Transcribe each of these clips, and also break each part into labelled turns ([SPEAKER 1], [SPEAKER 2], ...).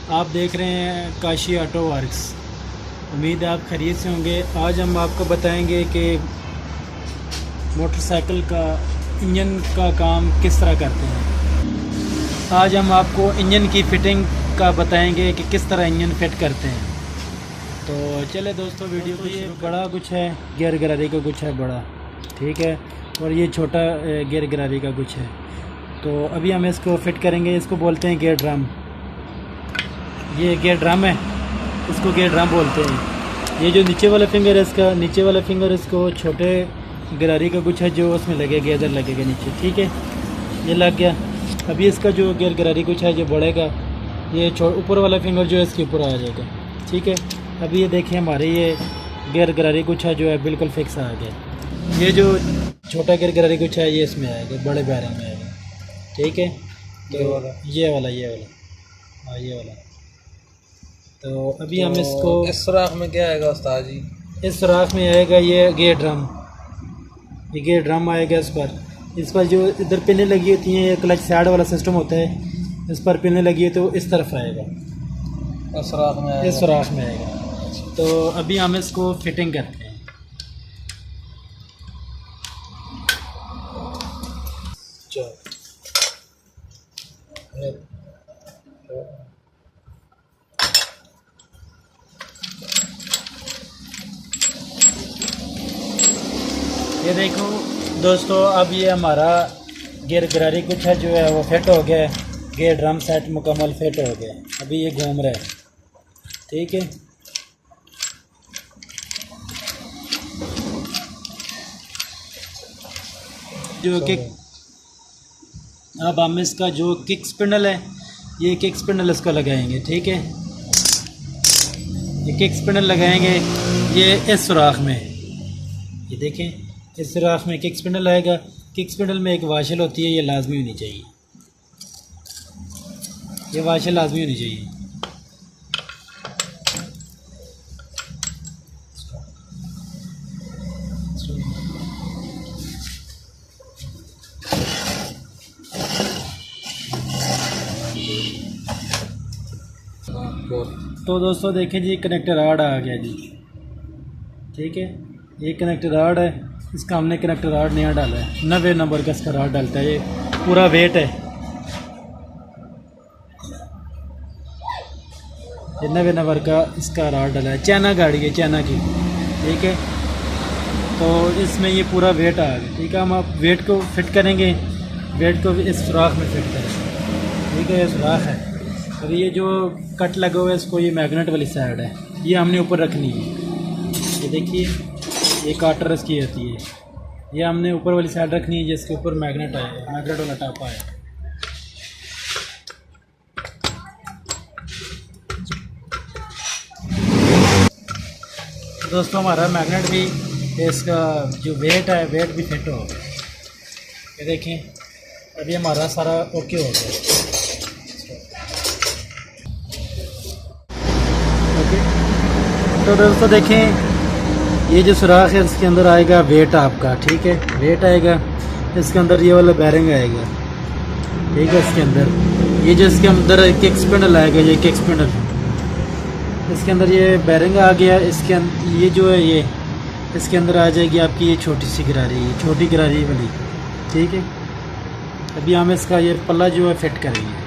[SPEAKER 1] आप देख रहे हैं काशी ऑटो वर्क्स। उम्मीद है आप खरीद से होंगे। आज हम आपको बताएंगे कि मोटरसाइकिल का इंजन का काम किस तरह करते हैं। आज हम आपको इंजन की फ़िटिंग का बताएंगे कि किस तरह इंजन फिट करते हैं। तो चले दोस्तों वीडियो को। ये बड़ा कुछ है, गियर गरारी का कुछ है बड़ा, ठीक है, और ये छोटा गियर गरारी का कुछ है। तो अभी हम इसको फिट करेंगे। इसको बोलते हैं गियर ड्रम। ये गियर ड्रम है, इसको गियर ड्रम बोलते हैं। ये जो नीचे वाला फिंगर है, इसका नीचे वाला फिंगर इसको छोटे गरारी का कुछ है जो उसमें लगेगा, इधर लगेगा नीचे, ठीक है, ये लग गया। अभी इसका जो गियर गरारी कुछ है जो बढ़ेगा, ये ऊपर वाला फिंगर जो है इसके ऊपर आ जाएगा, ठीक है। अभी ये देखिए हमारे ये गियर गरारी कुछ है जो है बिल्कुल फिक्स आ गया। ये जो छोटा गियर गरारी कुछ है ये इसमें आएगा, बड़े बैरिंग में आएगा, ठीक है। तो ये वाला हाँ ये वाला। तो अभी हम इसको,
[SPEAKER 2] इस सुराख में क्या आएगा उस्ताद जी?
[SPEAKER 1] इस सुराख में आएगा ये गियर ड्रम। ये गियर ड्रम आएगा। इस पर जो इधर पिनें लगी होती हैं, ये क्लच साइड वाला सिस्टम होता है, इस पर पिनें लगी है तो इस तरफ आएगा,
[SPEAKER 2] इस सुराख में आएगा।
[SPEAKER 1] इस सुराख में आएगा। तो अभी हम इसको फिटिंग करते हैं। ये देखो दोस्तों, अब ये हमारा गियर गरारी कुछ है जो है वो फिट हो गया है। गियर ड्रम सेट मुकम्मल फिट हो गया है। अभी ये घूम रहा है, ठीक है। जो किक, अब हम इसका जो किक स्पिंडल है, ये किक स्पिंडल इसको लगाएंगे, ठीक है। ये किक स्पिंडल लगाएंगे ये इस सुराख में, ये देखें इस सुराख में किक स्पिंडल आएगा। किक स्पिंडल में एक वाशल होती है, ये लाजमी होनी चाहिए, ये वाशल लाजमी होनी चाहिए। तो दोस्तों देखें जी, कनेक्टर राड आ गया जी, ठीक है। ये कनेक्टर राड है, इसका हमने कनेक्टर राड नया डाला है, 90 नंबर का इसका राड डालता है। ये पूरा वेट है, ये 90 नंबर का इसका राड डाला है। चाइना गाड़ी है, चाइना की, ठीक है। तो इसमें ये पूरा वेट आ गया, ठीक है। हम अब वेट को फिट करेंगे, वेट को इस सुराख में फिट करेंगे, ठीक है। ये सुराख है। अभी ये जो कट लगा हुआ है इसको, ये मैग्नेट वाली साइड है, ये हमने ऊपर रखनी है। ये देखिए ये काटर इसकी होती है, ये हमने ऊपर वाली साइड रखनी है जिसके ऊपर मैग्नेट आएगा, मैग्नेट वाला टापा है। दोस्तों हमारा मैग्नेट भी, इसका जो वेट है, वेट भी फिट हो गया। ये देखें अभी हमारा सारा ओके हो गया, ओके। तो दोस्तों देखें ये जो सुराख है इसके अंदर आएगा वेट आपका, ठीक है, वेट आएगा। इसके अंदर ये वाला बैरिंग आएगा, ठीक है। इसके अंदर ये जो इसके अंदर किक स्पिंडल आएगा, ये किक स्पिंडल, इसके अंदर ये बैरिंग आ गया। इसके अंदर ये जो है ये इसके अंदर आ जाएगी आपकी ये छोटी सी गरारी, छोटी गरारी वाली, ठीक है। अभी हम इसका ये पल्ला जो है फिट करेंगे।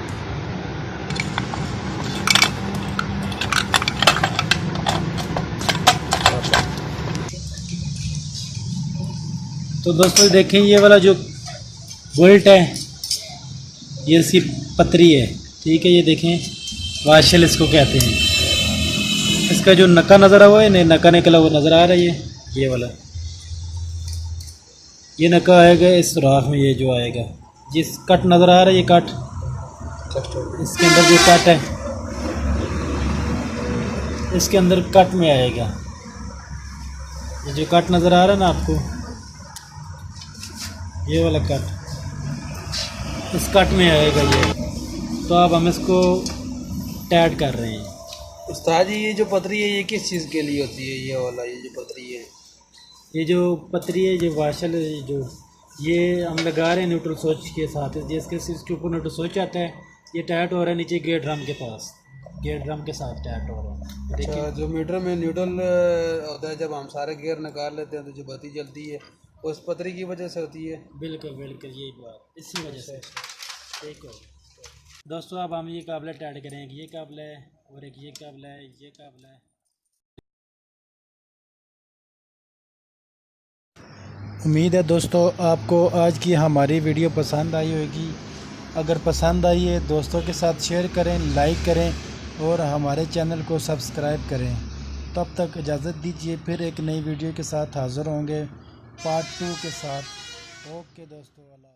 [SPEAKER 1] तो दोस्तों देखें ये वाला जो बोल्ट है ये इसकी पतरी है, ठीक है। ये देखें वाशल इसको कहते हैं। इसका जो नक्का नज़र आ हुआ है, नक्का निकला हुआ नज़र आ रहा है, ये वाला, ये नक्का आएगा इस सुराख में। ये जो आएगा, जिस कट नज़र आ रहा है, ये कट, इसके अंदर जो कट है इसके अंदर कट में आएगा। ये जो कट नज़र आ रहा है ना आपको, ये वाला कट इस कट में आएगा ये। तो अब हम इसको टाइट कर रहे हैं।
[SPEAKER 2] उस्ताद जी ये जो पतरी है ये किस चीज़ के लिए होती है? ये वाला ये जो पतरी है,
[SPEAKER 1] ये जो पतरी है, जो वाशल है, जो ये हम लगा रहे हैं न्यूट्रल स्विच के साथ, जिसके ऊपर न्यूट्रल स्विच आता है, ये टाइट हो रहा है नीचे गेट ड्रम के पास। गियर ड्रम के साथ टाइट हो रहे हैं। देखिए
[SPEAKER 2] अच्छा, जो मीटर में न्यूट्रल होता है, जब हम सारे गियर निकाल लेते हैं तो जो बत्ती जलती है वो उस पतरी की वजह से होती है।
[SPEAKER 1] बिल्कुल बिल्कुल यही बात, इसी वजह से। ठीक हो दोस्तों, अब हम ये काबला टाइट करेंगे। ये काबला है और एक ये काबला है, ये काबला है। उम्मीद है दोस्तों आपको आज की हमारी वीडियो पसंद आई होगी। अगर पसंद आई है दोस्तों के साथ शेयर करें, लाइक करें और हमारे चैनल को सब्सक्राइब करें। तब तक इजाज़त दीजिए, फिर एक नई वीडियो के साथ हाज़िर होंगे पार्ट 2 के साथ। ओके दोस्तों, अल्लाह।